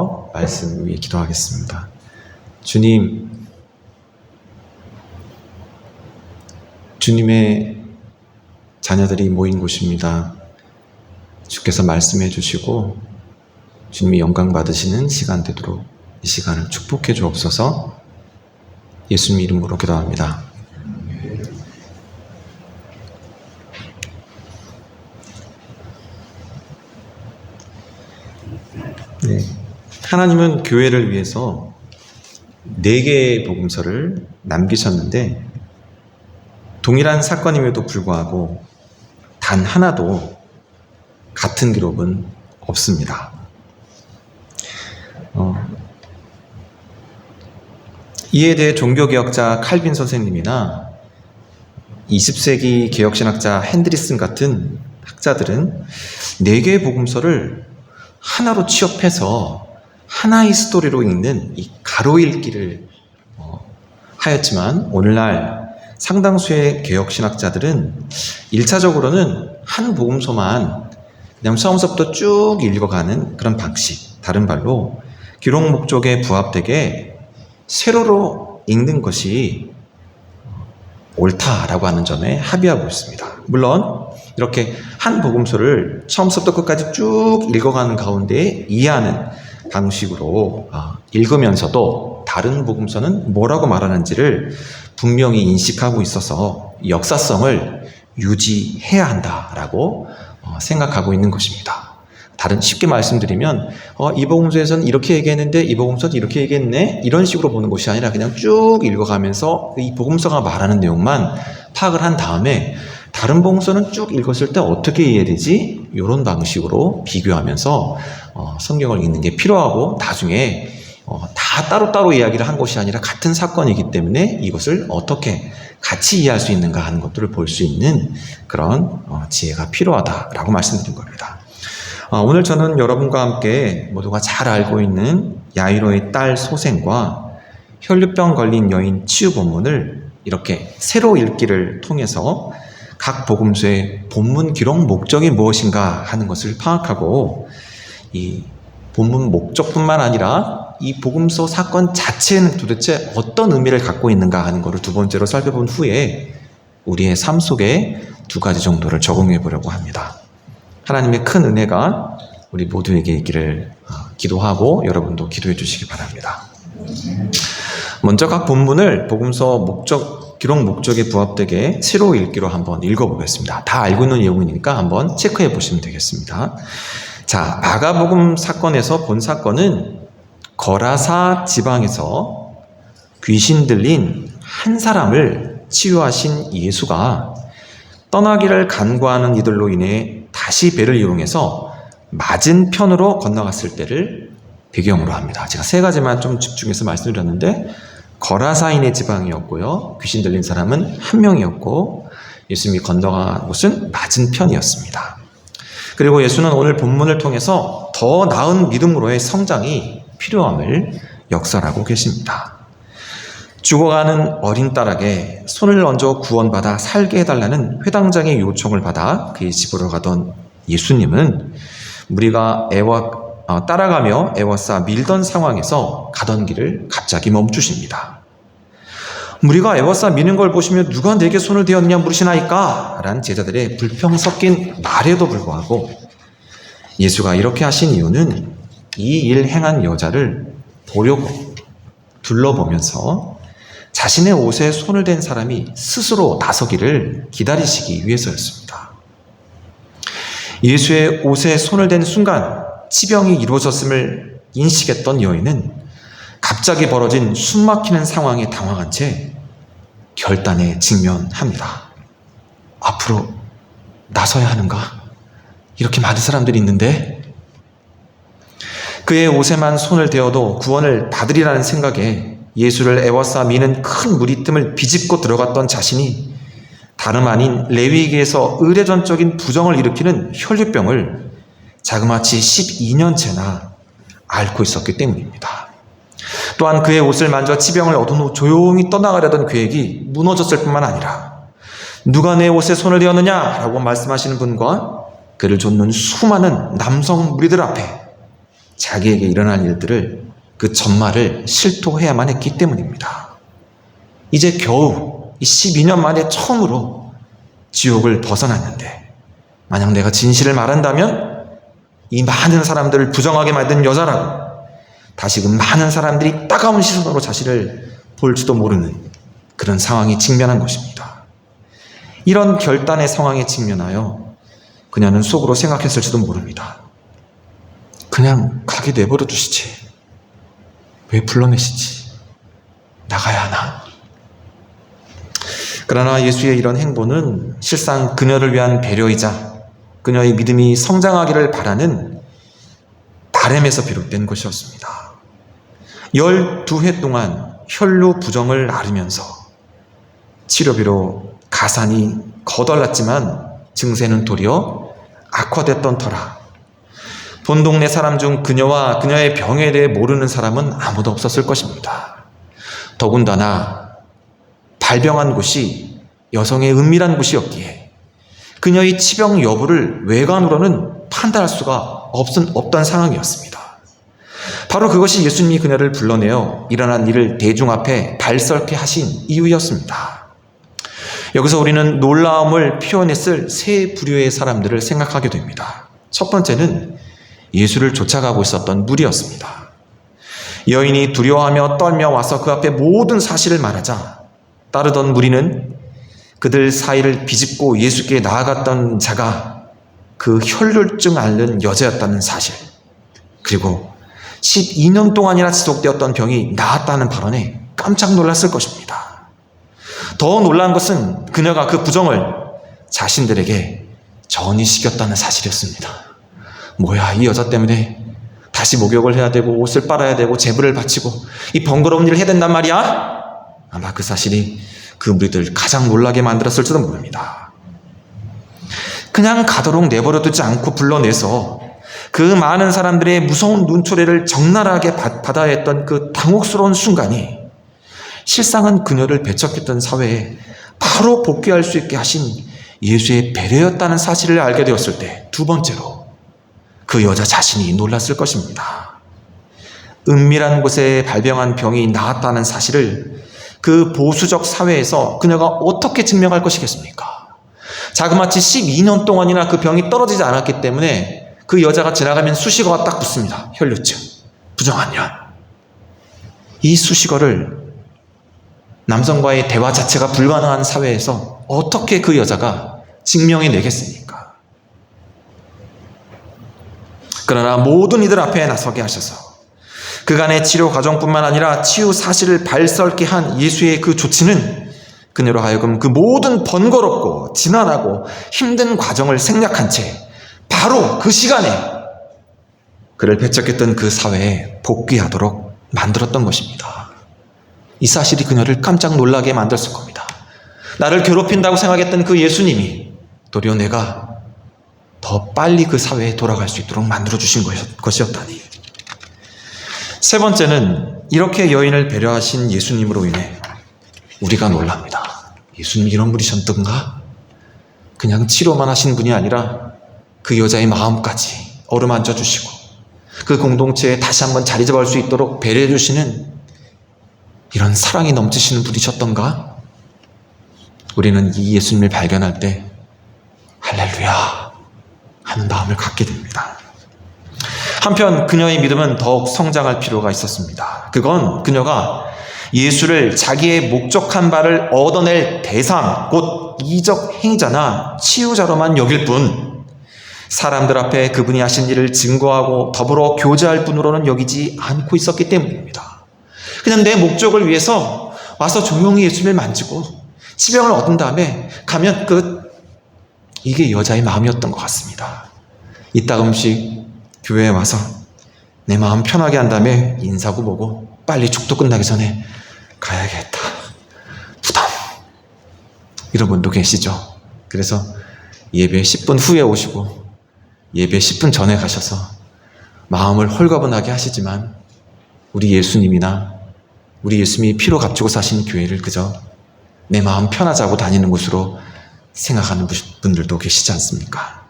기도하면서 말씀 위에 기도하겠습니다. 주님의 자녀들이 모인 곳입니다. 주께서 말씀해 주시고 주님이 영광 받으시는 시간 되도록 이 시간을 축복해 주옵소서. 예수님 이름으로 기도합니다. 네. 하나님은 교회를 위해서 4개의 복음서를 남기셨는데 동일한 사건임에도 불구하고 단 하나도 같은 기록은 없습니다. 이에 대해 종교개혁자 칼빈 선생님이나 20세기 개혁신학자 핸드리슨 같은 학자들은 4개의 복음서를 하나로 취업해서 하나의 스토리로 읽는 이 가로 읽기를 하였지만 오늘날 상당수의 개혁신학자들은 1차적으로는 한 복음서만 그냥 처음부터 쭉 읽어가는 그런 방식, 다른 말로 기록 목적에 부합되게 세로로 읽는 것이 옳다라고 하는 점에 합의하고 있습니다. 물론 이렇게 한 복음서를 처음부터 끝까지 쭉 읽어가는 가운데 이해하는 방식으로 읽으면서도 다른 복음서는 뭐라고 말하는지를 분명히 인식하고 있어서 역사성을 유지해야 한다라고 생각하고 있는 것입니다. 쉽게 말씀드리면 이 복음서에서는 이렇게 얘기했는데 이 복음서도 이렇게 얘기했네, 이런 식으로 보는 것이 아니라 그냥 쭉 읽어가면서 이 복음서가 말하는 내용만 파악을 한 다음에 다른 복음서는 쭉 읽었을 때 어떻게 이해되지? 이런 방식으로 비교하면서 성경을 읽는 게 필요하고, 나중에 다 따로따로 이야기를 한 것이 아니라 같은 사건이기 때문에 이것을 어떻게 같이 이해할 수 있는가 하는 것들을 볼 수 있는 그런 지혜가 필요하다라고 말씀드린 겁니다. 오늘 저는 여러분과 함께 모두가 잘 알고 있는 야이로의 딸 소생과 혈류병 걸린 여인 치유 본문을 이렇게 세로 읽기를 통해서 각 복음서의 본문 기록 목적이 무엇인가 하는 것을 파악하고, 이 본문 목적뿐만 아니라 이 복음서 사건 자체는 도대체 어떤 의미를 갖고 있는가 하는 것을 2번째로 살펴본 후에 우리의 삶 속에 2가지 정도를 적용해 보려고 합니다. 하나님의 큰 은혜가 우리 모두에게 있기를 기도하고 여러분도 기도해 주시기 바랍니다. 먼저 각 본문을 복음서 기록 목적에 부합되게 세로 읽기로 한번 읽어보겠습니다. 다 알고 있는 내용이니까 한번 체크해 보시면 되겠습니다. 자, 마가복음 사건에서 본 사건은 거라사 지방에서 귀신 들린 한 사람을 치유하신 예수가 떠나기를 간구하는 이들로 인해 다시 배를 이용해서 맞은편으로 건너갔을 때를 배경으로 합니다. 제가 3가지만 좀 집중해서 말씀드렸는데, 거라사인의 지방이었고요, 귀신 들린 사람은 한 명이었고, 예수님이 건너간 곳은 맞은편이었습니다. 그리고 예수는 오늘 본문을 통해서 더 나은 믿음으로의 성장이 필요함을 역설하고 계십니다. 죽어가는 어린 딸에게 손을 얹어 구원받아 살게 해달라는 회당장의 요청을 받아 그의 집으로 가던 예수님은 무리가 따라가며 애워싸 밀던 상황에서 가던 길을 갑자기 멈추십니다. 무리가 애워싸 미는 걸 보시며 누가 내게 손을 대었느냐 물으시나이까? 라는 제자들의 불평 섞인 말에도 불구하고 예수가 이렇게 하신 이유는 이 일 행한 여자를 보려고 둘러보면서 자신의 옷에 손을 댄 사람이 스스로 나서기를 기다리시기 위해서였습니다. 예수의 옷에 손을 댄 순간 치병이 이루어졌음을 인식했던 여인은 갑자기 벌어진 숨막히는 상황에 당황한 채 결단에 직면합니다. 앞으로 나서야 하는가? 이렇게 많은 사람들이 있는데. 그의 옷에만 손을 대어도 구원을 받으리라는 생각에 예수를 애워싸 미는 큰 무리 틈을 비집고 들어갔던 자신이 다름 아닌 레위기에서 의례전적인 부정을 일으키는 혈류병을 자그마치 12년째나 앓고 있었기 때문입니다. 또한 그의 옷을 만져 치병을 얻은 후 조용히 떠나가려던 계획이 무너졌을 뿐만 아니라 누가 내 옷에 손을 대었느냐 라고 말씀하시는 분과 그를 좇는 수많은 남성 무리들 앞에 자기에게 일어날 일들을, 그 전말을 실토해야만 했기 때문입니다. 이제 겨우 이 12년 만에 처음으로 지옥을 벗어났는데, 만약 내가 진실을 말한다면 이 많은 사람들을 부정하게 만든 여자라고 다시금 많은 사람들이 따가운 시선으로 자신을 볼지도 모르는 그런 상황이 직면한 것입니다. 이런 결단의 상황에 직면하여 그녀는 속으로 생각했을지도 모릅니다. 그냥 가게 내버려 두시지. 왜 불러내시지? 나가야 하나? 그러나 예수의 이런 행보는 실상 그녀를 위한 배려이자 그녀의 믿음이 성장하기를 바라는 바람에서 비롯된 것이었습니다. 12해 동안 혈루 부정을 앓으면서 치료비로 가산이 거덜났지만 증세는 도리어 악화됐던 터라 본 동네 사람 중 그녀와 그녀의 병에 대해 모르는 사람은 아무도 없었을 것입니다. 더군다나 발병한 곳이 여성의 은밀한 곳이었기에 그녀의 치병 여부를 외관으로는 판단할 수가 없던 상황이었습니다. 바로 그것이 예수님이 그녀를 불러내어 일어난 일을 대중 앞에 발설케 하신 이유였습니다. 여기서 우리는 놀라움을 표현했을 세 부류의 사람들을 생각하게 됩니다. 첫 번째는 예수를 쫓아가고 있었던 무리였습니다. 여인이 두려워하며 떨며 와서 그 앞에 모든 사실을 말하자 따르던 무리는 그들 사이를 비집고 예수께 나아갔던 자가 그 혈루증 앓는 여자였다는 사실, 그리고 12년 동안이나 지속되었던 병이 나았다는 발언에 깜짝 놀랐을 것입니다. 더 놀란 것은 그녀가 그 부정을 자신들에게 전이시켰다는 사실이었습니다. 뭐야, 이 여자 때문에 다시 목욕을 해야 되고 옷을 빨아야 되고 제부를 바치고 이 번거로운 일을 해야 된단 말이야? 아마 그 사실이 그 무리들 가장 놀라게 만들었을지도 모릅니다. 그냥 가도록 내버려두지 않고 불러내서 그 많은 사람들의 무서운 눈초리를 적나라하게 받아야 했던 그 당혹스러운 순간이 실상은 그녀를 배척했던 사회에 바로 복귀할 수 있게 하신 예수의 배려였다는 사실을 알게 되었을 때, 두 번째로 그 여자 자신이 놀랐을 것입니다. 은밀한 곳에 발병한 병이 나았다는 사실을 그 보수적 사회에서 그녀가 어떻게 증명할 것이겠습니까? 자그마치 12년 동안이나 그 병이 떨어지지 않았기 때문에 그 여자가 지나가면 수식어가 딱 붙습니다. 혈루증, 부정한 년. 이 수식어를 남성과의 대화 자체가 불가능한 사회에서 어떻게 그 여자가 증명해 내겠습니까? 그러나 모든 이들 앞에 나서게 하셔서 그간의 치료 과정뿐만 아니라 치유 사실을 발설케 한 예수의 그 조치는 그녀로 하여금 그 모든 번거롭고 지난하고 힘든 과정을 생략한 채 바로 그 시간에 그를 배척했던 그 사회에 복귀하도록 만들었던 것입니다. 이 사실이 그녀를 깜짝 놀라게 만들었을 겁니다. 나를 괴롭힌다고 생각했던 그 예수님이 도리어 내가 더 빨리 그 사회에 돌아갈 수 있도록 만들어주신 것이었다니. 세 번째는 이렇게 여인을 배려하신 예수님으로 인해 우리가 놀랍니다. 예수님 이런 분이셨던가? 그냥 치료만 하신 분이 아니라 그 여자의 마음까지 어루만져 주시고 그 공동체에 다시 한번 자리 잡을 수 있도록 배려해 주시는 이런 사랑이 넘치시는 분이셨던가? 우리는 이 예수님을 발견할 때 할렐루야 하는 마음을 갖게 됩니다. 한편 그녀의 믿음은 더욱 성장할 필요가 있었습니다. 그건 그녀가 예수를 자기의 목적한 바를 얻어낼 대상, 곧 이적 행위자나 치유자로만 여길 뿐 사람들 앞에 그분이 하신 일을 증거하고 더불어 교제할 뿐으로는 여기지 않고 있었기 때문입니다. 그냥 내 목적을 위해서 와서 조용히 예수님을 만지고 치병을 얻은 다음에 가면 끝. 이게 여자의 마음이었던 것 같습니다. 이따금씩 교회에 와서 내 마음 편하게 한 다음에 인사고 뭐고 빨리 축도 끝나기 전에 가야겠다. 부담. 이런 분도 계시죠. 그래서 예배 10분 후에 오시고 예배 10분 전에 가셔서 마음을 홀가분하게 하시지만 우리 예수님이나 우리 예수님이 피로 값주고 사신 교회를 그저 내 마음 편하자고 다니는 곳으로 생각하는 분들도 계시지 않습니까?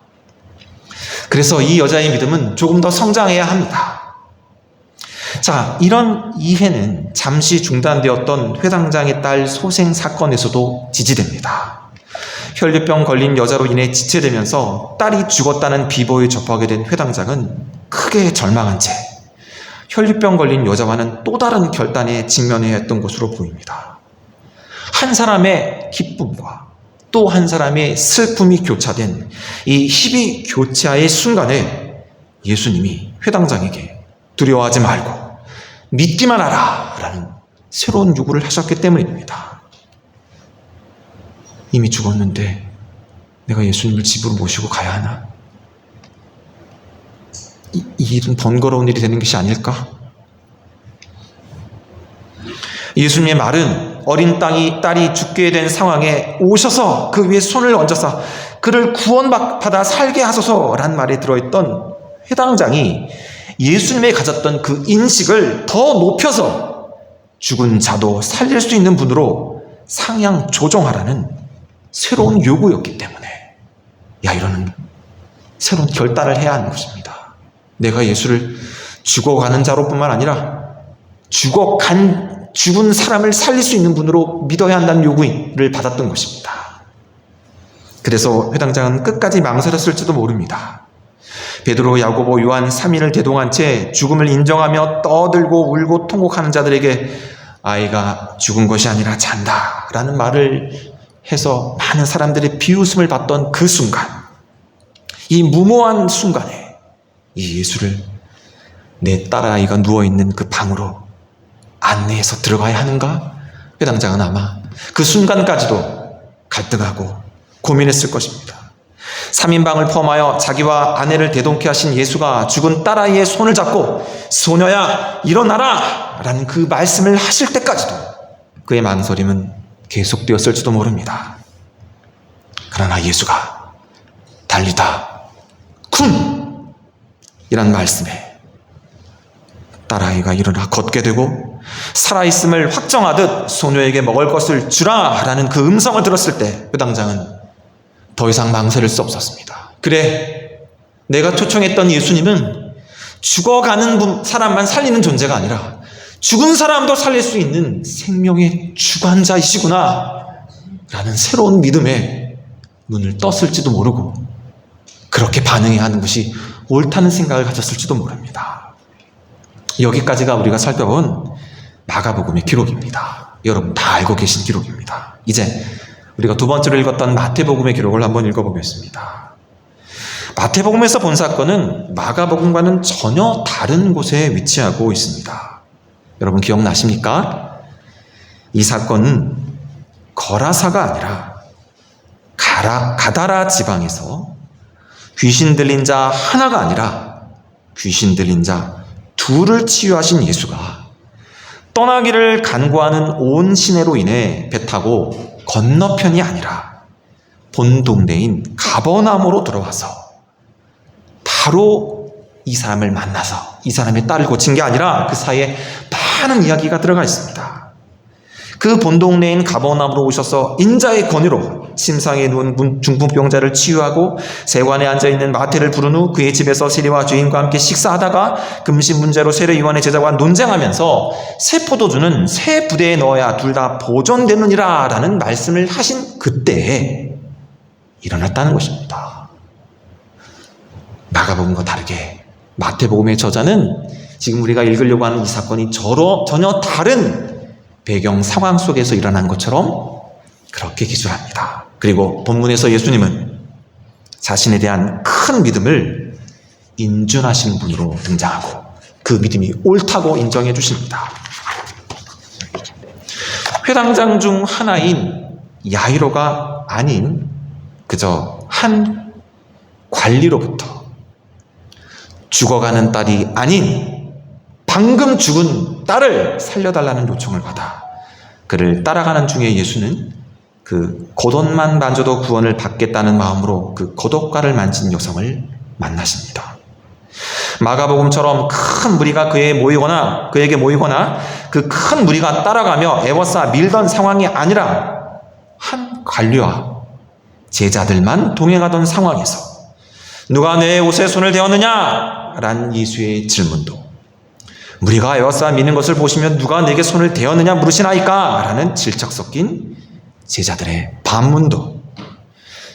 그래서 이 여자의 믿음은 조금 더 성장해야 합니다. 자, 이런 이해는 잠시 중단되었던 회당장의 딸 소생 사건에서도 지지됩니다. 혈류병 걸린 여자로 인해 지체되면서 딸이 죽었다는 비보에 접하게 된 회당장은 크게 절망한 채 혈류병 걸린 여자와는 또 다른 결단에 직면해야 했던 것으로 보입니다. 한 사람의 기쁨과 또 한 사람의 슬픔이 교차된 이 희비 교차의 순간에 예수님이 회당장에게 두려워하지 말고 믿기만 하라 라는 새로운 요구를 하셨기 때문입니다. 이미 죽었는데 내가 예수님을 집으로 모시고 가야 하나? 이 일은 번거로운 일이 되는 것이 아닐까? 예수님의 말은 어린 딸이 죽게 된 상황에 오셔서 그 위에 손을 얹어서 그를 구원받아 살게 하소서라는 말에 들어있던 회당장이 예수님이 가졌던 그 인식을 더 높여서 죽은 자도 살릴 수 있는 분으로 상향 조정하라는 새로운 요구였기 때문에 야이로는 새로운 결단을 해야 하는 것입니다. 내가 예수를 죽어가는 자로뿐만 아니라 죽은 사람을 살릴 수 있는 분으로 믿어야 한다는 요구를 받았던 것입니다. 그래서 회당장은 끝까지 망설였을지도 모릅니다. 베드로, 야고보, 요한 3인을 대동한 채 죽음을 인정하며 떠들고 울고 통곡하는 자들에게 아이가 죽은 것이 아니라 잔다 라는 말을 해서 많은 사람들의 비웃음을 받던 그 순간, 이 무모한 순간에 이 예수를 내 딸아이가 누워있는 그 방으로 안내해서 들어가야 하는가? 회당장은 아마 그 순간까지도 갈등하고 고민했을 것입니다. 3인방을 포함하여 자기와 아내를 대동케 하신 예수가 죽은 딸아이의 손을 잡고 소녀야 일어나라 라는 그 말씀을 하실 때까지도 그의 망설임은 계속되었을지도 모릅니다. 그러나 예수가 달리다 쿵 이란 말씀에 딸아이가 일어나 걷게 되고 살아있음을 확정하듯 소녀에게 먹을 것을 주라 라는 그 음성을 들었을 때 회당장은 더 이상 망설일 수 없었습니다. 그래, 내가 초청했던 예수님은 죽어가는 사람만 살리는 존재가 아니라 죽은 사람도 살릴 수 있는 생명의 주관자이시구나 라는 새로운 믿음에 눈을 떴을지도 모르고 그렇게 반응해야 하는 것이 옳다는 생각을 가졌을지도 모릅니다. 여기까지가 우리가 살펴본 마가복음의 기록입니다. 여러분 다 알고 계신 기록입니다. 이제 우리가 두 번째로 읽었던 마태복음의 기록을 한번 읽어보겠습니다. 마태복음에서 본 사건은 마가복음과는 전혀 다른 곳에 위치하고 있습니다. 여러분 기억나십니까? 이 사건은 거라사가 아니라 가다라 지방에서 귀신 들린 자 하나가 아니라 귀신 들린 자 둘을 치유하신 예수가 떠나기를 간구하는 온 시내로 인해 배 타고 건너편이 아니라 본 동네인 가버나움으로 들어와서 바로 이 사람을 만나서 이 사람의 딸을 고친 게 아니라 그 사이에 많은 이야기가 들어가 있습니다. 그 본 동네인 가버나움으로 오셔서 인자의 권위로 심상에 누운 중풍병자를 치유하고 세관에 앉아있는 마태를 부른 후 그의 집에서 세리와 죄인과 함께 식사하다가 금신 문제로 세례요한의 제자와 논쟁하면서 새 포도주는 새 부대에 넣어야 둘 다 보존되느니라 라는 말씀을 하신 그때에 일어났다는 것입니다. 마가복음과 다르게 마태복음의 저자는 지금 우리가 읽으려고 하는 이 사건이 전혀 다른 배경 상황 속에서 일어난 것처럼 그렇게 기술합니다. 그리고 본문에서 예수님은 자신에 대한 큰 믿음을 인준하신 분으로 등장하고 그 믿음이 옳다고 인정해 주십니다. 회당장 중 하나인 야이로가 아닌 그저 한 관리로부터 죽어가는 딸이 아닌 방금 죽은 딸을 살려달라는 요청을 받아 그를 따라가는 중에 예수는 그 겉옷만 만져도 구원을 받겠다는 마음으로 그 겉옷가를 만진 여성을 만나십니다. 마가복음처럼 큰 무리가 그에게 모이거나 그 큰 무리가 따라가며 애워싸 밀던 상황이 아니라 한 관리와 제자들만 동행하던 상황에서 누가 내 옷에 손을 대었느냐? 란 예수의 질문도 무리가 에워싸 미는 것을 보시면 누가 내게 손을 대었느냐 물으시나이까? 라는 질척 섞인 제자들의 반문도,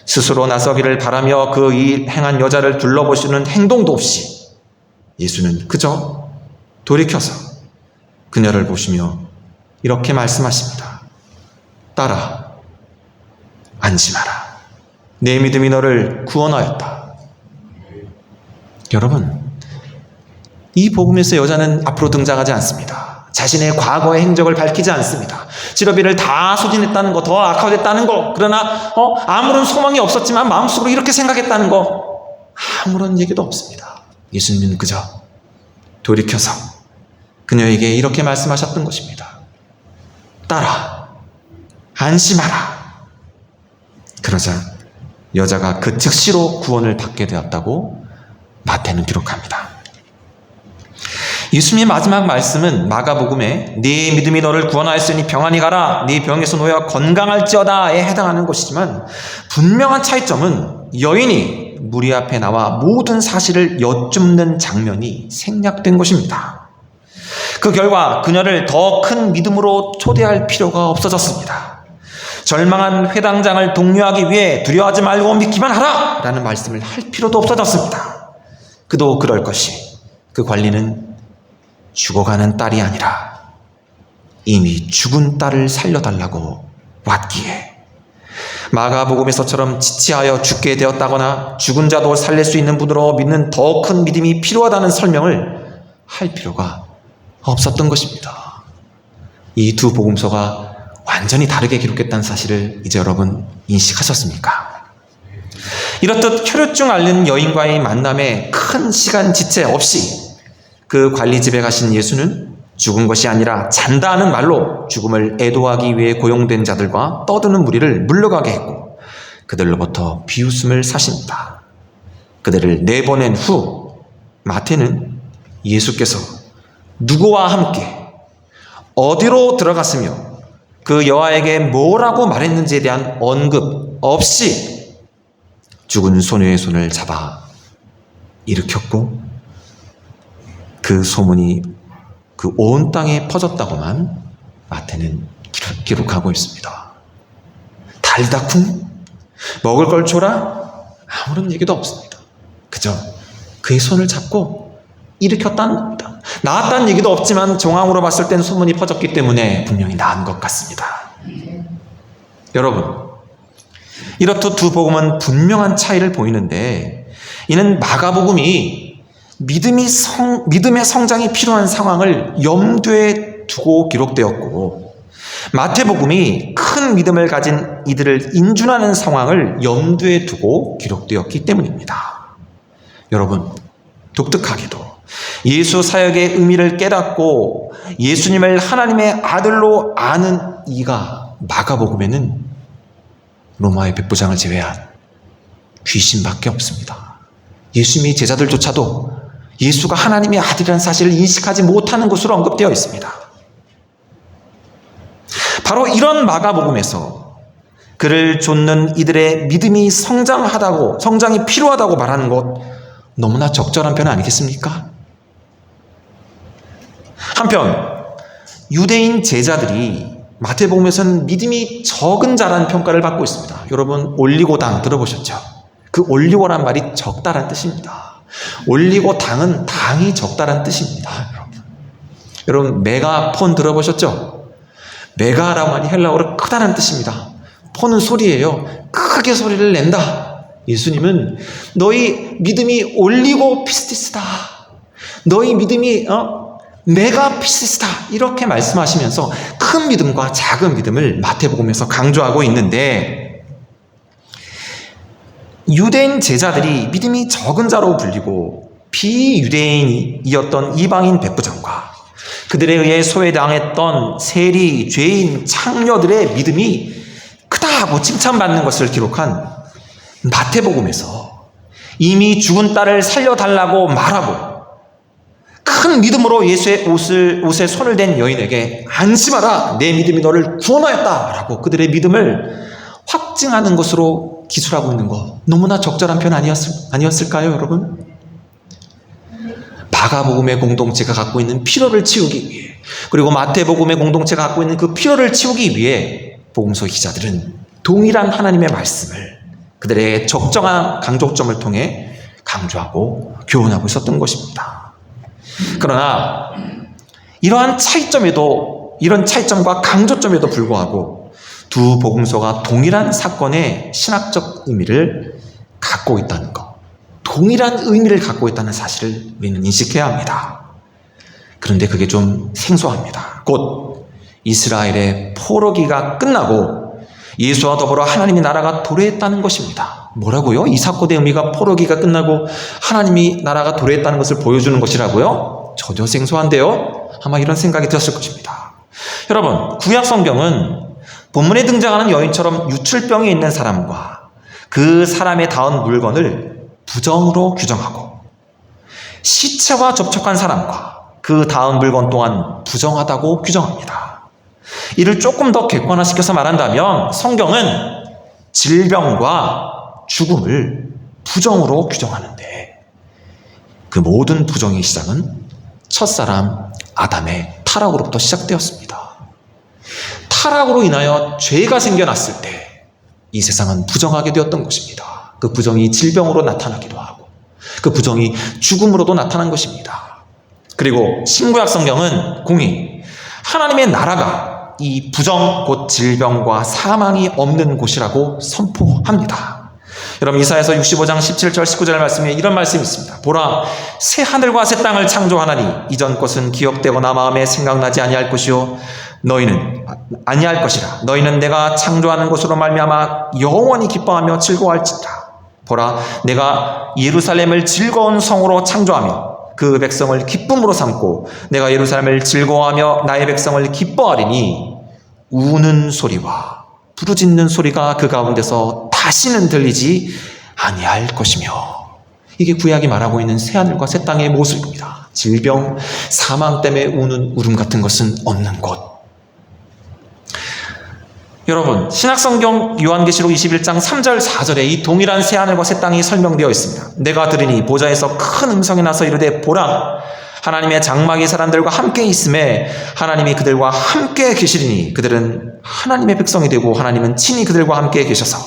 스스로 나서기를 바라며 그 일 행한 여자를 둘러보시는 행동도 없이 예수는 그저 돌이켜서 그녀를 보시며 이렇게 말씀하십니다. 딸아, 안심하라. 내 믿음이 너를 구원하였다. 여러분, 이 복음에서 여자는 앞으로 등장하지 않습니다. 자신의 과거의 행적을 밝히지 않습니다. 직업비를 다 소진했다는 거, 더 악화됐다는 거, 그러나 아무런 소망이 없었지만 마음속으로 이렇게 생각했다는 거, 아무런 얘기도 없습니다. 예수님은 그저 돌이켜서 그녀에게 이렇게 말씀하셨던 것입니다. 딸아, 안심하라. 그러자 여자가 그 즉시로 구원을 받게 되었다고 마태는 기록합니다. 예수님의 마지막 말씀은 마가복음에 네 믿음이 너를 구원하였으니 평안히 가라, 네 병에서 놓여 건강할지어다에 해당하는 것이지만, 분명한 차이점은 여인이 무리 앞에 나와 모든 사실을 여쭙는 장면이 생략된 것입니다. 그 결과 그녀를 더 큰 믿음으로 초대할 필요가 없어졌습니다. 절망한 회당장을 독려하기 위해 두려워하지 말고 믿기만 하라 라는 말씀을 할 필요도 없어졌습니다. 그도 그럴 것이, 그 관리는 죽어가는 딸이 아니라 이미 죽은 딸을 살려달라고 왔기에, 마가복음에서처럼 지체하여 죽게 되었다거나 죽은 자도 살릴 수 있는 분으로 믿는 더 큰 믿음이 필요하다는 설명을 할 필요가 없었던 것입니다. 이 두 복음서가 완전히 다르게 기록했다는 사실을 이제 여러분 인식하셨습니까? 이렇듯 혈유증 앓는 여인과의 만남에 큰 시간 지체 없이 그 관리집에 가신 예수는 죽은 것이 아니라 잔다는 말로 죽음을 애도하기 위해 고용된 자들과 떠드는 무리를 물러가게 했고, 그들로부터 비웃음을 사십니다. 그들을 내보낸 후 마태는 예수께서 누구와 함께 어디로 들어갔으며 그 여아에게 뭐라고 말했는지에 대한 언급 없이 죽은 소녀의 손을 잡아 일으켰고, 그 소문이 그 온 땅에 퍼졌다고만 마태는 기록하고 있습니다. 달다쿵? 먹을 걸 줘라? 아무런 얘기도 없습니다. 그저 그의 손을 잡고 일으켰다는 겁니다. 나았다는 얘기도 없지만 정황으로 봤을 땐 소문이 퍼졌기 때문에 분명히 나은 것 같습니다. 여러분, 이렇듯 두 복음은 분명한 차이를 보이는데, 이는 마가복음이 믿음의 성장이 필요한 상황을 염두에 두고 기록되었고, 마태복음이 큰 믿음을 가진 이들을 인준하는 상황을 염두에 두고 기록되었기 때문입니다. 여러분, 독특하게도 예수 사역의 의미를 깨닫고 예수님을 하나님의 아들로 아는 이가 마가복음에는 로마의 백부장을 제외한 귀신밖에 없습니다. 예수님의 제자들조차도 예수가 하나님의 아들이라는 사실을 인식하지 못하는 것으로 언급되어 있습니다. 바로 이런 마가복음에서 그를 좇는 이들의 믿음이 성장이 필요하다고 말하는 것, 너무나 적절한 편 아니겠습니까? 한편 유대인 제자들이 마태복음에서는 믿음이 적은 자라는 평가를 받고 있습니다. 여러분, 올리고당 들어보셨죠? 그 올리고란 말이 적다란 뜻입니다. 올리고 당은 당이 적다란 뜻입니다. 여러분, 메가폰 들어보셨죠? 메가라고 하니 헬라어로 크다는 뜻입니다. 폰은 소리예요. 크게 소리를 낸다. 예수님은 너희 믿음이 올리고 피스티스다. 너희 믿음이 메가 피스티스다. 이렇게 말씀하시면서 큰 믿음과 작은 믿음을 마태복음에서 강조하고 있는데, 유대인 제자들이 믿음이 적은 자로 불리고 비유대인이었던 이방인 백부장과 그들에 의해 소외당했던 세리, 죄인, 창녀들의 믿음이 크다고 칭찬받는 것을 기록한 마태복음에서 이미 죽은 딸을 살려달라고 말하고 큰 믿음으로 예수의 옷에 손을 댄 여인에게 안심하라, 내 믿음이 너를 구원하였다 라고 그들의 믿음을 확증하는 것으로 기술하고 있는 거, 너무나 적절한 편 아니었을까요, 여러분? 마가복음의 공동체가 갖고 있는 필요를 채우기 위해, 그리고 마태복음의 공동체가 갖고 있는 그 필요를 채우기 위해 복음서 기자들은 동일한 하나님의 말씀을 그들의 적정한 강조점을 통해 강조하고 교훈하고 있었던 것입니다. 그러나 이러한 이런 차이점과 강조점에도 불구하고 두 복음서가 동일한 사건의 신학적 의미를 갖고 있다는 것, 동일한 의미를 갖고 있다는 사실을 우리는 인식해야 합니다. 그런데 그게 좀 생소합니다. 곧 이스라엘의 포로기가 끝나고 예수와 더불어 하나님의 나라가 도래했다는 것입니다. 뭐라고요? 이 사건의 의미가 포로기가 끝나고 하나님이 나라가 도래했다는 것을 보여주는 것이라고요? 전혀 생소한데요? 아마 이런 생각이 들었을 것입니다. 여러분, 구약 성경은 본문에 등장하는 여인처럼 유출병이 있는 사람과 그 사람의 닿은 물건을 부정으로 규정하고, 시체와 접촉한 사람과 그 닿은 물건 또한 부정하다고 규정합니다. 이를 조금 더 객관화시켜서 말한다면 성경은 질병과 죽음을 부정으로 규정하는데, 그 모든 부정의 시작은 첫사람 아담의 타락으로부터 시작되었습니다. 타락으로 인하여 죄가 생겨났을 때 이 세상은 부정하게 되었던 것입니다. 그 부정이 질병으로 나타나기도 하고 그 부정이 죽음으로도 나타난 것입니다. 그리고 신구약 성경은 공히 하나님의 나라가 이 부정, 곧 질병과 사망이 없는 곳이라고 선포합니다. 여러분, 이사야서 65장 17절 19절 말씀에 이런 말씀이 있습니다. 보라, 새 하늘과 새 땅을 창조하나니 이전 것은 기억되거나 마음에 생각나지 아니할 것이요 너희는 아니할 것이라. 너희는 내가 창조하는 것으로 말미암아 영원히 기뻐하며 즐거워할지라. 보라, 내가 예루살렘을 즐거운 성으로 창조하며 그 백성을 기쁨으로 삼고 내가 예루살렘을 즐거워하며 나의 백성을 기뻐하리니 우는 소리와 부르짖는 소리가 그 가운데서 다시는 들리지 아니할 것이며. 이게 구약이 말하고 있는 새하늘과 새 땅의 모습입니다. 질병, 사망 때문에 우는 울음 같은 것은 없는 곳. 여러분, 신약성경 요한계시록 21장 3절 4절에 이 동일한 새하늘과 새 땅이 설명되어 있습니다. 내가 들으니 보좌에서 큰 음성이 나서 이르되 보라, 하나님의 장막이 사람들과 함께 있음에 하나님이 그들과 함께 계시리니 그들은 하나님의 백성이 되고 하나님은 친히 그들과 함께 계셔서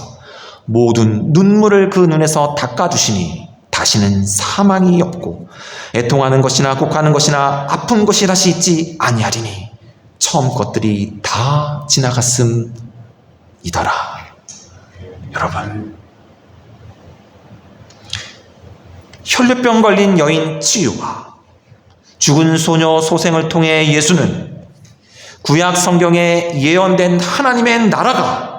모든 눈물을 그 눈에서 닦아주시니 다시는 사망이 없고 애통하는 것이나 곡하는 것이나 아픈 것이 다시 있지 아니하리니 처음 것들이 다 지나갔음이더라. 여러분, 혈류병 걸린 여인 치유와 죽은 소녀 소생을 통해 예수는 구약 성경에 예언된 하나님의 나라가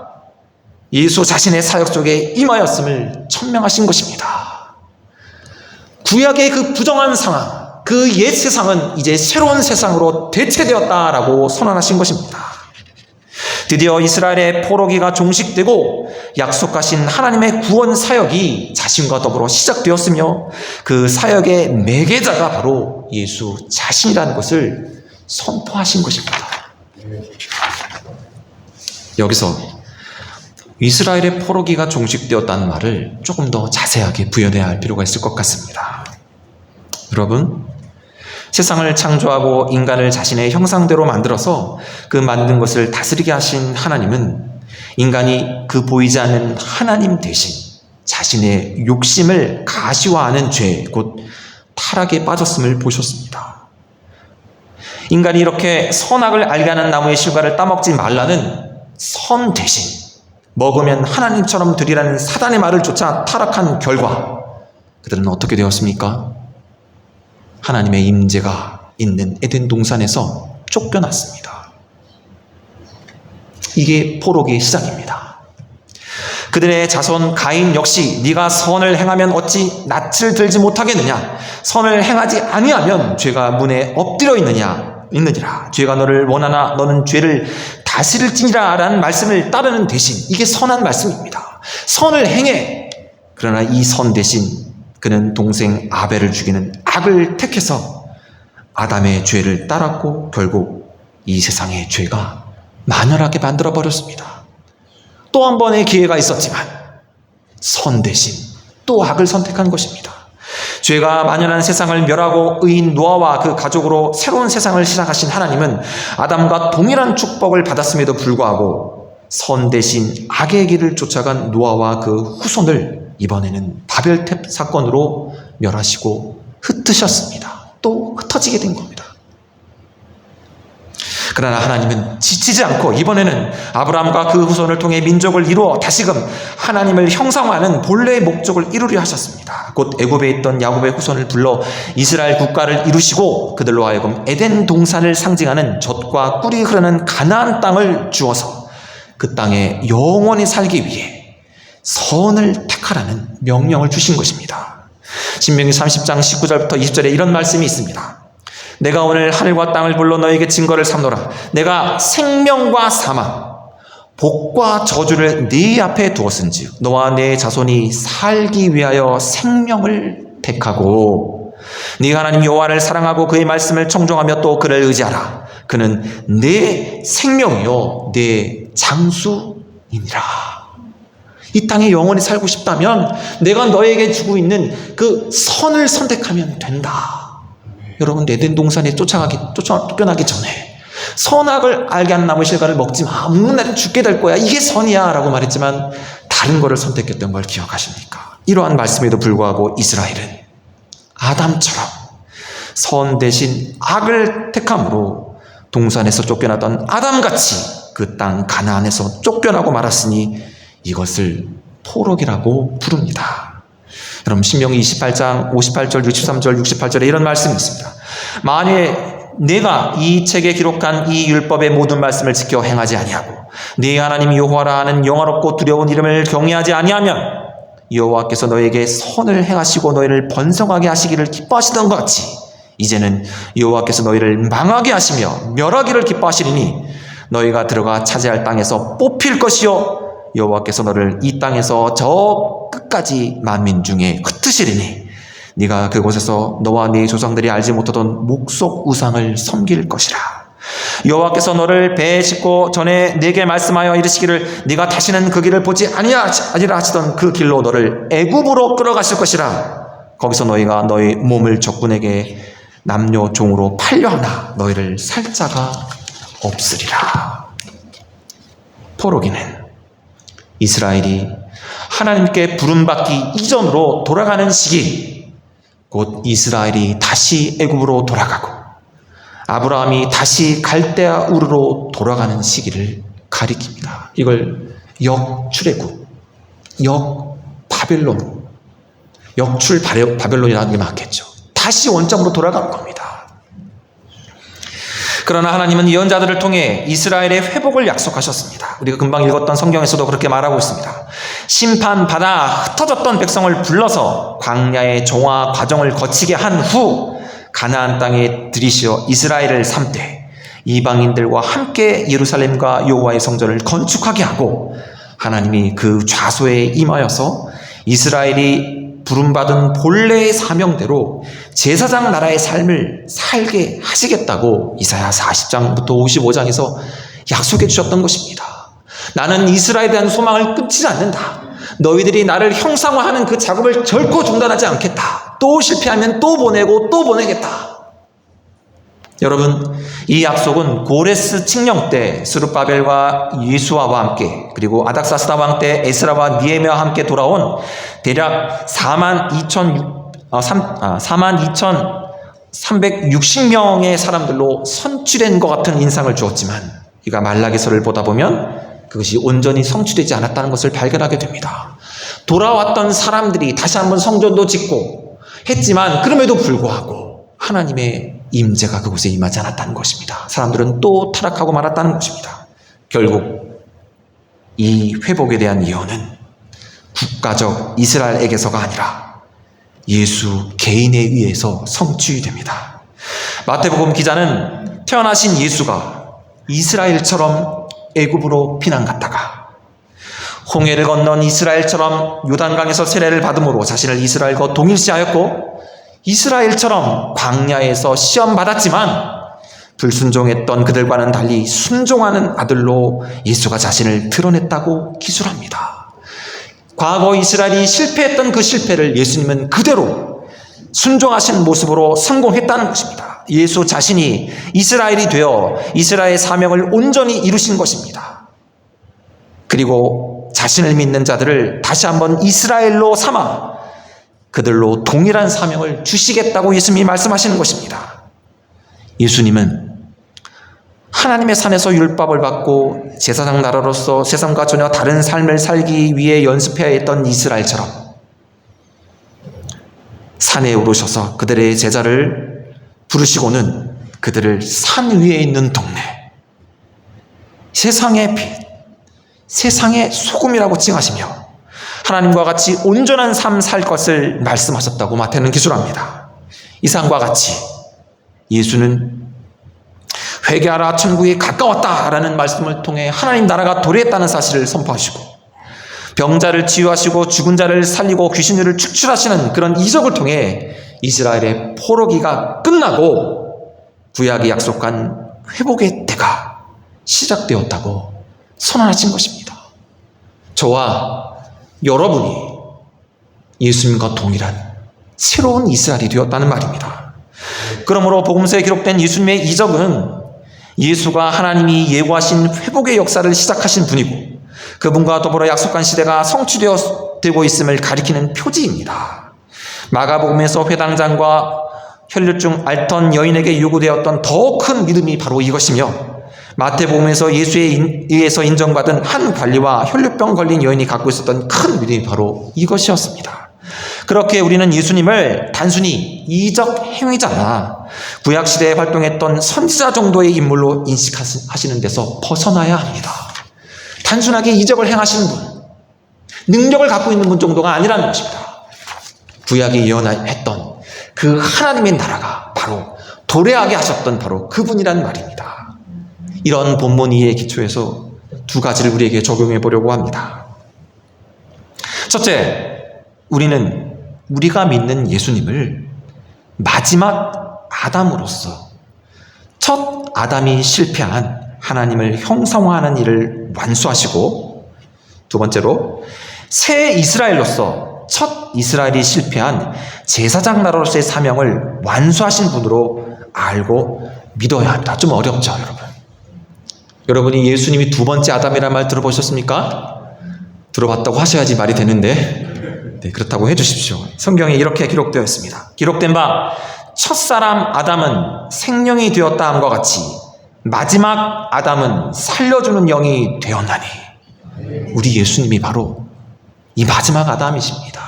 예수 자신의 사역 속에 임하였음을 천명하신 것입니다. 구약의 그 부정한 상황, 그 옛 세상은 이제 새로운 세상으로 대체되었다라고 선언하신 것입니다. 드디어 이스라엘의 포로기가 종식되고 약속하신 하나님의 구원 사역이 자신과 더불어 시작되었으며 그 사역의 매개자가 바로 예수 자신이라는 것을 선포하신 것입니다. 여기서 이스라엘의 포로기가 종식되었다는 말을 조금 더 자세하게 부연해야 할 필요가 있을 것 같습니다. 여러분, 세상을 창조하고 인간을 자신의 형상대로 만들어서 그 만든 것을 다스리게 하신 하나님은 인간이 그 보이지 않는 하나님 대신 자신의 욕심을 가시화하는 죄, 곧 타락에 빠졌음을 보셨습니다. 인간이 이렇게 선악을 알게 하는 나무의 실과를 따먹지 말라는 선 대신 먹으면 하나님처럼 되리라는 사단의 말을 쫓아 타락한 결과 그들은 어떻게 되었습니까? 하나님의 임재가 있는 에덴 동산에서 쫓겨났습니다. 이게 포로기의 시작입니다. 그들의 자손 가인 역시 네가 선을 행하면 어찌 낯을 들지 못하겠느냐, 선을 행하지 아니하면 죄가 문에 엎드려 있느니라. 죄가 너를 원하나 너는 죄를 다스릴지니라 라는 말씀을 따르는 대신 이게 선한 말씀입니다. 선을 행해. 그러나 이 선 대신 그는 동생 아벨을 죽이는 악을 택해서 아담의 죄를 따랐고 결국 이 세상의 죄가 만연하게 만들어버렸습니다. 또 한 번의 기회가 있었지만 선 대신 또 악을 선택한 것입니다. 죄가 만연한 세상을 멸하고 의인 노아와 그 가족으로 새로운 세상을 시작하신 하나님은 아담과 동일한 축복을 받았음에도 불구하고 선 대신 악의 길을 쫓아간 노아와 그 후손을 이번에는 바벨탑 사건으로 멸하시고 흩으셨습니다. 또 흩어지게 된 겁니다. 그러나 하나님은 지치지 않고 이번에는 아브라함과 그 후손을 통해 민족을 이루어 다시금 하나님을 형상화하는 본래의 목적을 이루려 하셨습니다. 곧 애굽에 있던 야곱의 후손을 불러 이스라엘 국가를 이루시고 그들로 하여금 에덴 동산을 상징하는 젖과 꿀이 흐르는 가나안 땅을 주어서 그 땅에 영원히 살기 위해 선을 택하라는 명령을 주신 것입니다. 신명기 30장 19절부터 20절에 이런 말씀이 있습니다. 내가 오늘 하늘과 땅을 불러 너에게 증거를 삼노라. 내가 생명과 사망, 복과 저주를 네 앞에 두었은즉 너와 네 자손이 살기 위하여 생명을 택하고 네 하나님 여호와를 사랑하고 그의 말씀을 청종하며 또 그를 의지하라. 그는 내 생명이요 내 장수이니라. 이 땅에 영원히 살고 싶다면 내가 너에게 주고 있는 그 선을 선택하면 된다. 여러분, 에덴 동산에 쫓겨나기 전에 선악을 알게 하는 나무 실과를 먹지 마. 먹는 날은 죽게 될 거야. 이게 선이야 라고 말했지만 다른 거를 선택했던 걸 기억하십니까? 이러한 말씀에도 불구하고 이스라엘은 아담처럼 선 대신 악을 택함으로 동산에서 쫓겨나던 아담같이 그 땅 가나안에서 쫓겨나고 말았으니 이것을 포록이라고 부릅니다. 여러분, 신명기 28장 58절, 63절, 68절에 이런 말씀이 있습니다. 만일 내가 이 책에 기록한 이 율법의 모든 말씀을 지켜 행하지 아니하고 네 하나님 여호와라 하는 영화롭고 두려운 이름을 경외하지 아니하면 여호와께서 너에게 선을 행하시고 너희를 번성하게 하시기를 기뻐하시던 것 같이 이제는 여호와께서 너희를 망하게 하시며 멸하기를 기뻐하시리니 너희가 들어가 차지할 땅에서 뽑힐 것이요 여호와께서 너를 이 땅에서 저 끝까지 만민 중에 흩으시리니 네가 그곳에서 너와 네 조상들이 알지 못하던 목석 우상을 섬길 것이라. 여호와께서 너를 배에 싣고 전에 네게 말씀하여 이르시기를 네가 다시는 그 길을 보지 아니라 하시던 그 길로 너를 애굽으로 끌어가실 것이라. 거기서 너희가 너희 몸을 적군에게 남녀 종으로 팔려 하나 너희를 살 자가 없으리라. 포로기는 이스라엘이 하나님께 부름받기 이전으로 돌아가는 시기, 곧 이스라엘이 다시 애굽으로 돌아가고 아브라함이 다시 갈대아 우르로 돌아가는 시기를 가리킵니다. 이걸 역출애굽, 역바벨론, 역출 바벨론이라는 게 맞겠죠. 다시 원점으로 돌아간 겁니다. 그러나 하나님은 예언자들을 통해 이스라엘의 회복을 약속하셨습니다. 우리가 금방 읽었던 성경에서도 그렇게 말하고 있습니다. 심판받아 흩어졌던 백성을 불러서 광야의 종화 과정을 거치게 한 후 가나안 땅에 들이시어 이스라엘을 삼되 이방인들과 함께 예루살렘과 여호와의 성전을 건축하게 하고 하나님이 그 좌소에 임하여서 이스라엘이 부름받은 본래의 사명대로 제사장 나라의 삶을 살게 하시겠다고 이사야 40장부터 55장에서 약속해 주셨던 것입니다. 나는 이스라엘에 대한 소망을 끊지 않는다. 너희들이 나를 형상화하는 그 작업을 결코 중단하지 않겠다. 또 실패하면 또 보내고 또 보내겠다. 여러분, 이 약속은 고레스 칙령 때 스룹바벨과 예수아와 함께 그리고 아닥사스다 왕 때 에스라와 니에미아와 함께 돌아온 대략 42,360명의 사람들로 선출된 것 같은 인상을 주었지만 우리가 말라기서를 보다 보면 그것이 온전히 성취되지 않았다는 것을 발견하게 됩니다. 돌아왔던 사람들이 다시 한번 성전도 짓고 했지만 그럼에도 불구하고 하나님의 임재가 그곳에 임하지 않았다는 것입니다. 사람들은 또 타락하고 말았다는 것입니다. 결국 이 회복에 대한 예언은 국가적 이스라엘에게서가 아니라 예수 개인에 의해서 성취됩니다. 마태복음 기자는 태어나신 예수가 이스라엘처럼 애굽으로 피난 갔다가 홍해를 건넌 이스라엘처럼 요단강에서 세례를 받음으로 자신을 이스라엘과 동일시하였고 이스라엘처럼 광야에서 시험 받았지만 불순종했던 그들과는 달리 순종하는 아들로 예수가 자신을 드러냈다고 기술합니다. 과거 이스라엘이 실패했던 그 실패를 예수님은 그대로 순종하신 모습으로 성공했다는 것입니다. 예수 자신이 이스라엘이 되어 이스라엘의 사명을 온전히 이루신 것입니다. 그리고 자신을 믿는 자들을 다시 한번 이스라엘로 삼아 그들로 동일한 사명을 주시겠다고 예수님이 말씀하시는 것입니다. 예수님은 하나님의 산에서 율법을 받고 제사장 나라로서 세상과 전혀 다른 삶을 살기 위해 연습해야 했던 이스라엘처럼 산에 오르셔서 그들의 제자를 부르시고는 그들을 산 위에 있는 동네, 세상의 빛, 세상의 소금이라고 칭하시며 하나님과 같이 온전한 삶 살 것을 말씀하셨다고 마태는 기술합니다. 이상과 같이 예수는 회개하라 천국이 가까웠다라는 말씀을 통해 하나님 나라가 도래했다는 사실을 선포하시고 병자를 치유하시고 죽은 자를 살리고 귀신들을 축출하시는 그런 이적을 통해 이스라엘의 포로기가 끝나고 구약이 약속한 회복의 때가 시작되었다고 선언하신 것입니다. 저와 여러분이 예수님과 동일한 새로운 이스라엘이 되었다는 말입니다. 그러므로 복음서에 기록된 예수님의 이적은 예수가 하나님이 예고하신 회복의 역사를 시작하신 분이고 그분과 더불어 약속한 시대가 성취되고 있음을 가리키는 표지입니다. 마가복음에서 회당장과 혈류증 앓던 여인에게 요구되었던 더 큰 믿음이 바로 이것이며 마태복음에서 예수에 의해서 인정받은 한 관리와 혈류병 걸린 여인이 갖고 있었던 큰 믿음이 바로 이것이었습니다. 그렇게 우리는 예수님을 단순히 이적 행위자나 구약시대에 활동했던 선지자 정도의 인물로 인식하시는 데서 벗어나야 합니다. 단순하게 이적을 행하시는 분, 능력을 갖고 있는 분 정도가 아니라는 것입니다. 구약이 예언했던 그 하나님의 나라가 바로 도래하게 하셨던 바로 그분이란 말입니다. 이런 본문 이해의 기초에서 두 가지를 우리에게 적용해 보려고 합니다. 첫째, 우리는 우리가 믿는 예수님을 마지막 아담으로서 첫 아담이 실패한 하나님을 형상화하는 일을 완수하시고 두 번째로 새 이스라엘로서 첫 이스라엘이 실패한 제사장 나라로서의 사명을 완수하신 분으로 알고 믿어야 합니다. 좀 어렵죠, 여러분? 여러분이 예수님이 두 번째 아담이라는 말 들어보셨습니까? 들어봤다고 하셔야지 말이 되는데 네, 그렇다고 해주십시오. 성경에 이렇게 기록되어 있습니다. 기록된 바 첫사람 아담은 생명이 되었다 함과 같이 마지막 아담은 살려주는 영이 되었나니 우리 예수님이 바로 이 마지막 아담이십니다.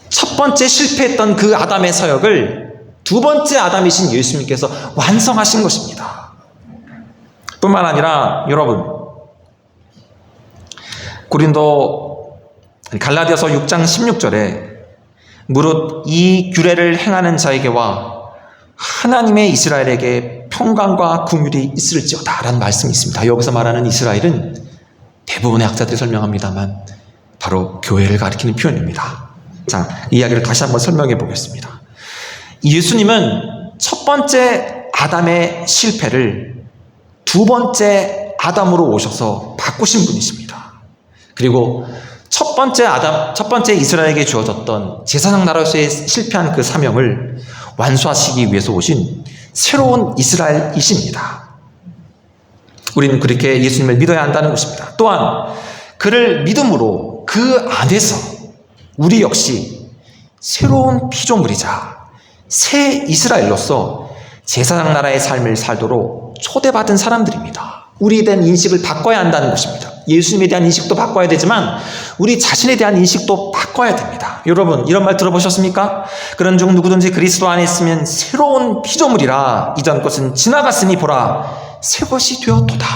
첫 번째 실패했던 그 아담의 사역을 두 번째 아담이신 예수님께서 완성하신 것입니다. 뿐만 아니라 여러분 갈라디아서 6장 16절에 무릇 이 규례를 행하는 자에게와 하나님의 이스라엘에게 평강과 긍휼이 있을지어다 라는 말씀이 있습니다. 여기서 말하는 이스라엘은 대부분의 학자들이 설명합니다만 바로 교회를 가리키는 표현입니다. 자, 이야기를 다시 한번 설명해 보겠습니다. 예수님은 첫 번째 아담의 실패를 두 번째 아담으로 오셔서 바꾸신 분이십니다. 그리고 첫 번째 이스라엘에게 주어졌던 제사장 나라에서의 실패한 그 사명을 완수하시기 위해서 오신 새로운 이스라엘이십니다. 우리는 그렇게 예수님을 믿어야 한다는 것입니다. 또한 그를 믿음으로 그 안에서 우리 역시 새로운 피조물이자 새 이스라엘로서 제사장 나라의 삶을 살도록 초대받은 사람들입니다. 우리에 대한 인식을 바꿔야 한다는 것입니다. 예수님에 대한 인식도 바꿔야 되지만 우리 자신에 대한 인식도 바꿔야 됩니다. 여러분 이런 말 들어보셨습니까? 그런 중 누구든지 그리스도 안에 있으면 새로운 피조물이라 이전 것은 지나갔으니 보라 새 것이 되었도다.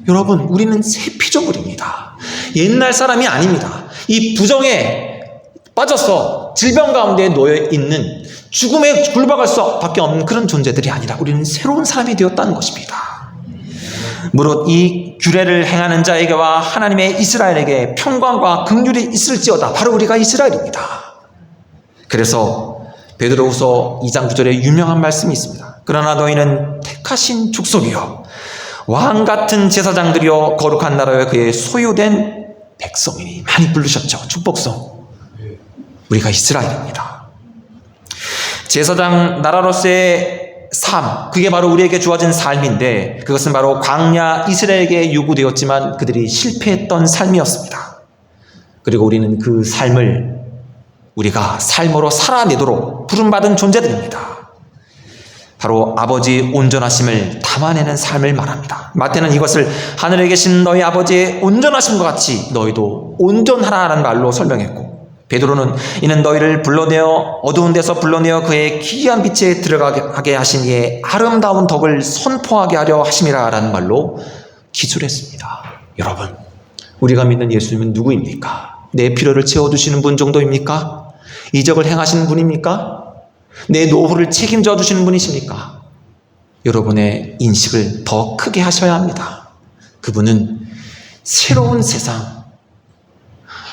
여러분 우리는 새 피조물입니다. 옛날 사람이 아닙니다. 이 부정에 빠져서 질병 가운데 놓여 있는 죽음에 굴박할 수밖에 없는 그런 존재들이 아니라 우리는 새로운 사람이 되었다는 것입니다. 무릇 이 규례를 행하는 자에게와 하나님의 이스라엘에게 평강과 긍휼이 있을지어다. 바로 우리가 이스라엘입니다. 그래서 베드로후서 2장 9절에 유명한 말씀이 있습니다. 그러나 너희는 택하신 족속이요 왕 같은 제사장들이요 거룩한 나라여 그의 소유된 백성이니 많이 부르셨죠. 축복성. 우리가 이스라엘입니다. 제사장 나라로서의 삶, 그게 바로 우리에게 주어진 삶인데 그것은 바로 광야 이스라엘에게 요구되었지만 그들이 실패했던 삶이었습니다. 그리고 우리는 그 삶을 우리가 삶으로 살아내도록 부름받은 존재들입니다. 바로 아버지의 온전하심을 담아내는 삶을 말합니다. 마태는 이것을 하늘에 계신 너희 아버지의 온전하심과 같이 너희도 온전하라는 말로 설명했고, 베드로는 이는 너희를 불러내어 어두운 데서 불러내어 그의 기이한 빛에 들어가게 하신 이의 아름다운 덕을 선포하게 하려 하심이라 라는 말로 기술했습니다. 여러분, 우리가 믿는 예수님은 누구입니까? 내 필요를 채워주시는 분 정도입니까? 이적을 행하시는 분입니까? 내 노후를 책임져 주시는 분이십니까? 여러분의 인식을 더 크게 하셔야 합니다. 그분은 새로운 세상,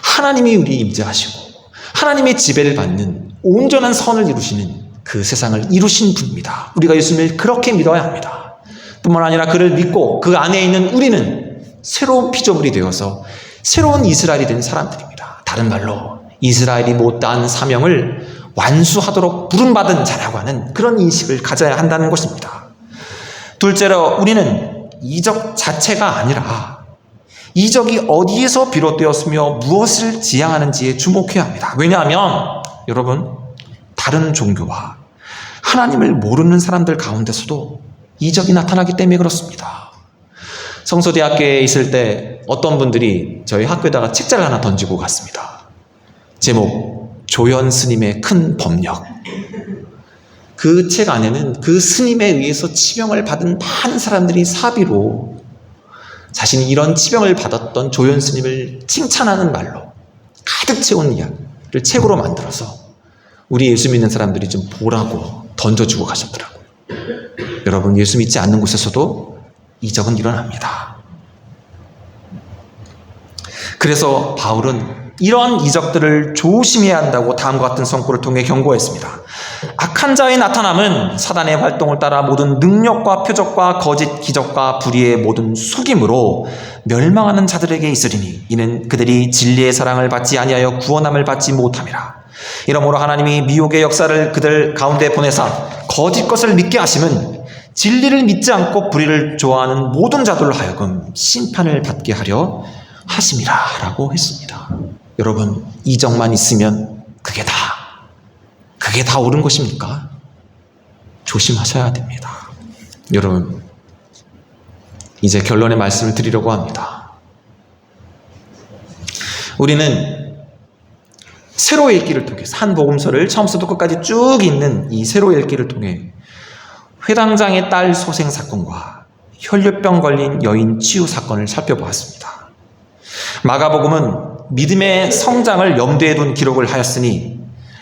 하나님이 우리 임재하시고 하나님의 지배를 받는 온전한 선을 이루시는 그 세상을 이루신 분입니다. 우리가 예수님을 그렇게 믿어야 합니다. 뿐만 아니라 그를 믿고 그 안에 있는 우리는 새로운 피조물이 되어서 새로운 이스라엘이 된 사람들입니다. 다른 말로 이스라엘이 못다한 사명을 완수하도록 부름받은 자라고 하는 그런 인식을 가져야 한다는 것입니다. 둘째로 우리는 이적 자체가 아니라 이적이 어디에서 비롯되었으며 무엇을 지향하는지에 주목해야 합니다. 왜냐하면 여러분, 다른 종교와 하나님을 모르는 사람들 가운데서도 이적이 나타나기 때문에 그렇습니다. 성서대학교에 있을 때 어떤 분들이 저희 학교에다가 책자를 하나 던지고 갔습니다. 제목, 조연 스님의 큰 법력. 그 책 안에는 그 스님에 의해서 치명을 받은 많은 사람들이 사비로 자신이 이런 치명을 받았던 조연 스님을 칭찬하는 말로 가득 채운 이야기를 책으로 만들어서 우리 예수 믿는 사람들이 좀 보라고 던져주고 가셨더라고요. 여러분, 예수 믿지 않는 곳에서도 이적은 일어납니다. 그래서 바울은 이러한 이적들을 조심해야 한다고 다음과 같은 성구를 통해 경고했습니다. 악한 자의 나타남은 사단의 활동을 따라 모든 능력과 표적과 거짓 기적과 불의의 모든 속임으로 멸망하는 자들에게 있으리니 이는 그들이 진리의 사랑을 받지 아니하여 구원함을 받지 못함이라. 이러므로 하나님이 미혹의 역사를 그들 가운데 보내사 거짓 것을 믿게 하심은 진리를 믿지 않고 불의를 좋아하는 모든 자들로 하여금 심판을 받게 하려 하심이라 라고 했습니다. 여러분, 이적만 있으면 그게 다 옳은 것입니까? 조심하셔야 됩니다. 여러분, 이제 결론의 말씀을 드리려고 합니다. 우리는 세로 읽기를 통해서 한 복음서를 처음부터 끝까지 쭉 읽는 이 세로 읽기를 통해 회당장의 딸 소생 사건과 혈류병 걸린 여인 치유 사건을 살펴보았습니다. 마가복음은 믿음의 성장을 염두에 둔 기록을 하였으니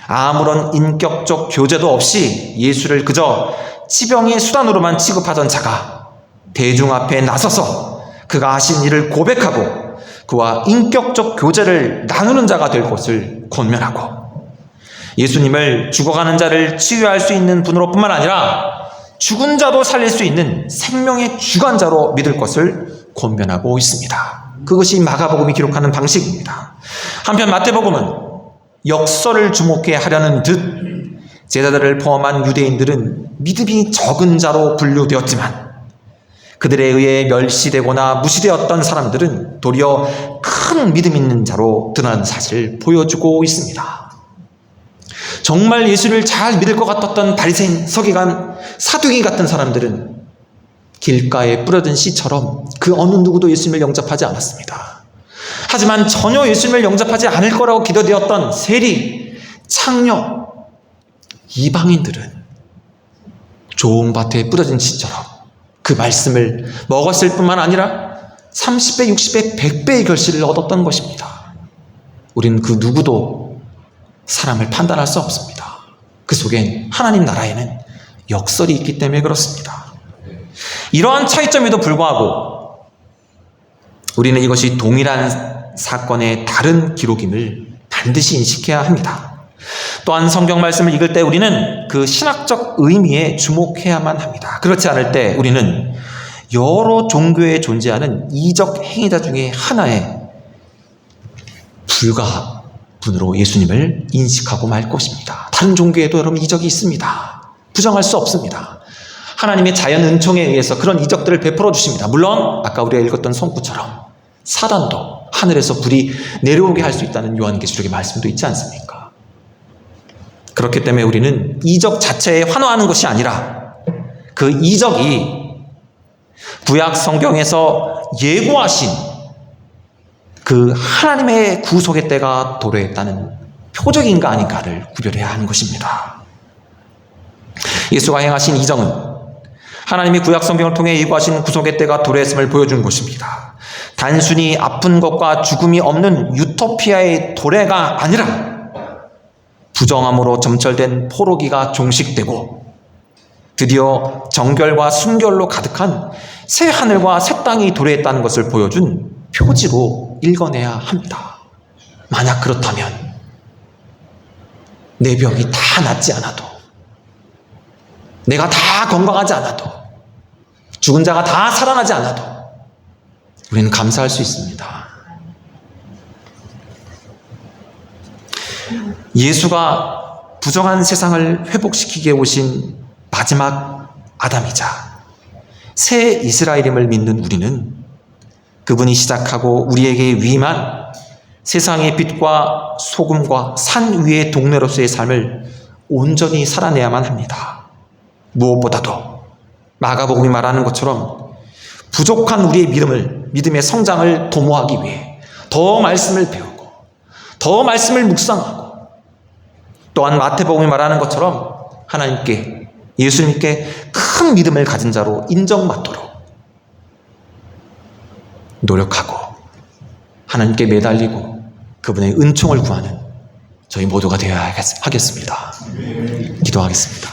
아무런 인격적 교제도 없이 예수를 그저 치병의 수단으로만 취급하던 자가 대중 앞에 나서서 그가 하신 일을 고백하고 그와 인격적 교제를 나누는 자가 될 것을 권면하고, 예수님을 죽어가는 자를 치유할 수 있는 분으로 뿐만 아니라 죽은 자도 살릴 수 있는 생명의 주관자로 믿을 것을 권면하고 있습니다. 그것이 마가복음이 기록하는 방식입니다. 한편 마태복음은 역설을 주목해 하려는 듯 제자들을 포함한 유대인들은 믿음이 적은 자로 분류되었지만 그들에 의해 멸시되거나 무시되었던 사람들은 도리어 큰 믿음 있는 자로 드러나는 사실을 보여주고 있습니다. 정말 예수를 잘 믿을 것 같았던 바리새인, 서기관, 사두기 같은 사람들은 길가에 뿌려진 씨처럼 그 어느 누구도 예수님을 영접하지 않았습니다. 하지만 전혀 예수님을 영접하지 않을 거라고 기도되었던 세리, 창녀, 이방인들은 좋은 밭에 뿌려진 씨처럼 그 말씀을 먹었을 뿐만 아니라 30배, 60배, 100배의 결실을 얻었던 것입니다. 우리는 그 누구도 사람을 판단할 수 없습니다. 그 속엔 하나님 나라에는 역설이 있기 때문에 그렇습니다. 이러한 차이점에도 불구하고 우리는 이것이 동일한 사건의 다른 기록임을 반드시 인식해야 합니다. 또한 성경 말씀을 읽을 때 우리는 그 신학적 의미에 주목해야만 합니다. 그렇지 않을 때 우리는 여러 종교에 존재하는 이적 행위자 중에 하나의 불가분으로 예수님을 인식하고 말 것입니다. 다른 종교에도 여러분 이적이 있습니다. 부정할 수 없습니다. 하나님의 자연 은총에 의해서 그런 이적들을 베풀어 주십니다. 물론 아까 우리가 읽었던 손구처럼 사단도 하늘에서 불이 내려오게 할 수 있다는 요한계시록의 말씀도 있지 않습니까? 그렇기 때문에 우리는 이적 자체에 환호하는 것이 아니라 그 이적이 구약 성경에서 예고하신 그 하나님의 구속의 때가 도래했다는 표적인가 아닌가를 구별해야 하는 것입니다. 예수가 행하신 이적은 하나님이 구약 성경을 통해 예고하신 구속의 때가 도래했음을 보여준 것입니다. 단순히 아픈 것과 죽음이 없는 유토피아의 도래가 아니라 부정함으로 점철된 포로기가 종식되고 드디어 정결과 순결로 가득한 새 하늘과 새 땅이 도래했다는 것을 보여준 표지로 읽어내야 합니다. 만약 그렇다면 내 병이 다 낫지 않아도, 내가 다 건강하지 않아도, 죽은 자가 다 살아나지 않아도 우리는 감사할 수 있습니다. 예수가 부정한 세상을 회복시키게 오신 마지막 아담이자 새 이스라엘임을 믿는 우리는 그분이 시작하고 우리에게 위임한 세상의 빛과 소금과 산 위의 동네로서의 삶을 온전히 살아내야만 합니다. 무엇보다도 마가복음이 말하는 것처럼 부족한 우리의 믿음의 성장을 도모하기 위해 더 말씀을 배우고 더 말씀을 묵상하고 또한 마태복음이 말하는 것처럼 하나님께, 예수님께 큰 믿음을 가진 자로 인정받도록 노력하고 하나님께 매달리고 그분의 은총을 구하는 저희 모두가 되어야 하겠습니다. 기도하겠습니다.